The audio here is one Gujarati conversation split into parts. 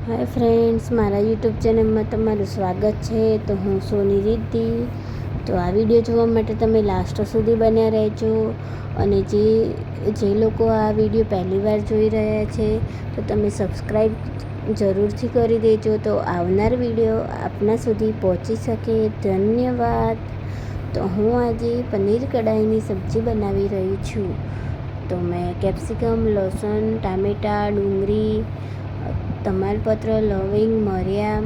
હાય ફ્રેન્ડ્સ, મારા યુટ્યુબ ચેનલમાં તમારું સ્વાગત છે. તો હું સોની રિદ્ધિ. તો આ વિડીયો જોવા માટે તમે લાસ્ટ સુધી બન્યા રહેજો. અને જે લોકો આ વિડીયો પહેલી વાર જોઈ રહ્યા છે તો તમે સબસ્ક્રાઈબ જરૂરથી કરી દેજો, તો આવનાર વિડીયો આપના સુધી પહોંચી શકે. ધન્યવાદ. તો હું આજે પનીર કઢાઈની સબ્જી બનાવી રહી છું. તો મેં કેપ્સિકમ, લસણ, ટામેટાં, ડુંગળી, તમાલપત્ર, લવિંગ, મરિયા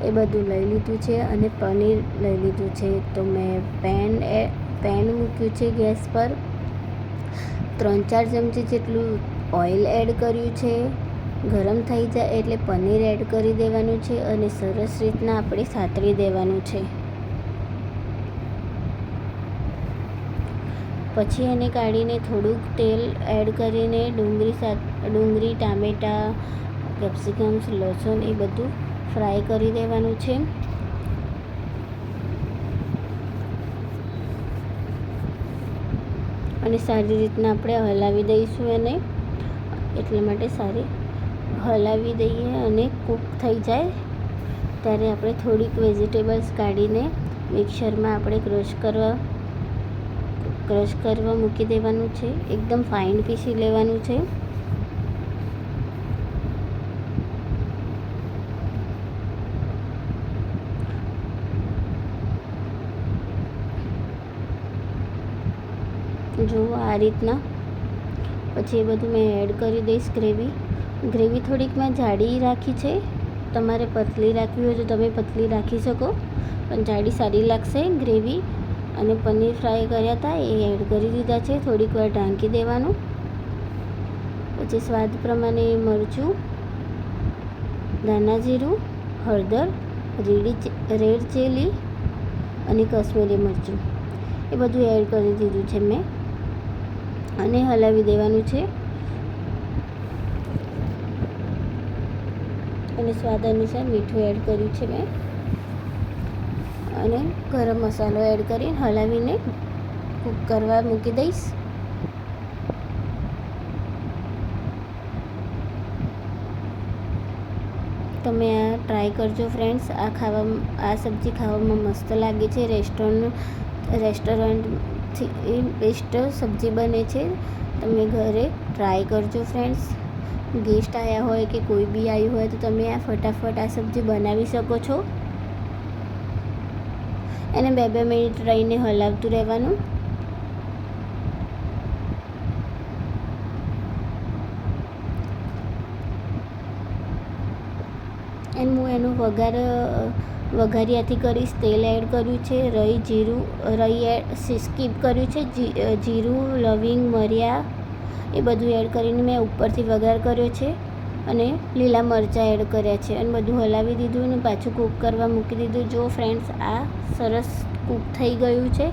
એ બધું લઈ લીધું છે અને પનીર લઈ લીધું છે. તો મેં પેન મૂક્યું છે ગેસ પર. 3-4 ચમચી જેટલું ઓઇલ એડ કર્યું છે. ગરમ થઈ જાય એટલે પનીર એડ કરી દેવાનું છે અને સરસ રીતના આપણે સાતળી દેવાનું છે. પછી એને કાઢીને થોડુંક તેલ એડ કરીને ડુંગળી, ટામેટાં, કેપ્સિકમ્સ, લસણ એ બધું ફ્રાય કરી દેવાનું છે. અને સારી રીતના આપણે હલાવી દઈશું એને. એટલા માટે સારી હલાવી દઈએ અને કૂક થઈ જાય ત્યારે આપણે થોડીક વેજીટેબલ્સ કાઢીને મિક્સરમાં આપણે ક્રશ કરવા મૂકી દેવાનું છે. એકદમ ફાઇન પીસી લેવાનું છે. જો આ રીતના. પછી એ બધું મેં એડ કરી દઈશ. ગ્રેવી થોડીક મેં જાડી રાખી છે. તમારે પતલી રાખવી હોય તો તમે પતલી રાખી શકો, પણ જાડી સારી લાગશે ગ્રેવી. અને પનીર ફ્રાય કર્યા હતા એ એડ કરી દીધા છે. થોડીક વાર ઢાંકી દેવાનું. પછી સ્વાદ પ્રમાણે મરચું, ધાણા જીરું, હળદર, રેડ ચીલી અને કશ્મીરી મરચું એ બધું એડ કરી દીધું છે મેં અને હલાવી દેવાનું છે. અને સ્વાદ અનુસાર મીઠું એડ કર્યું છે મેં અને ગરમ મસાલો એડ કરીને હલાવીને કૂક કરવા મૂકી દઈશ. તમે આ ટ્રાય કરજો ફ્રેન્ડ્સ. આ સબ્જી ખાવામાં મસ્ત લાગે છે. રેસ્ટોરન્ટથી બેસ્ટ સબ્જી બને છે. તમે ઘરે ટ્રાય કરજો ફ્રેન્ડ્સ. ગેસ્ટ આવ્યા હોય કે કોઈ બી આવ્યું હોય તો તમે આ ફટાફટ આ સબ્જી બનાવી શકો છો. એને 2-2 મિનિટ રહીને હલાવતું રહેવાનું. અને હું એનું વઘારિયાથી કરીશ. તેલ એડ કર્યું છે, સ્કીપ કર્યું છે. જીરું, લવિંગ, મરિયા એ બધું એડ કરીને મેં ઉપરથી વઘાર કર્યો છે અને લીલા મરચાં એડ કર્યા છે અને બધું હલાવી દીધું અને પાછું કૂક કરવા મૂકી દીધું. જો ફ્રેન્ડ્સ, આ સરસ કૂક થઈ ગયું છે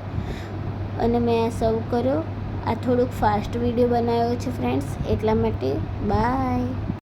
અને મેં આ સર્વ કર્યો. આ થોડુંક ફાસ્ટ વિડીયો બનાવ્યો છે ફ્રેન્ડ્સ, એટલા માટે બાય.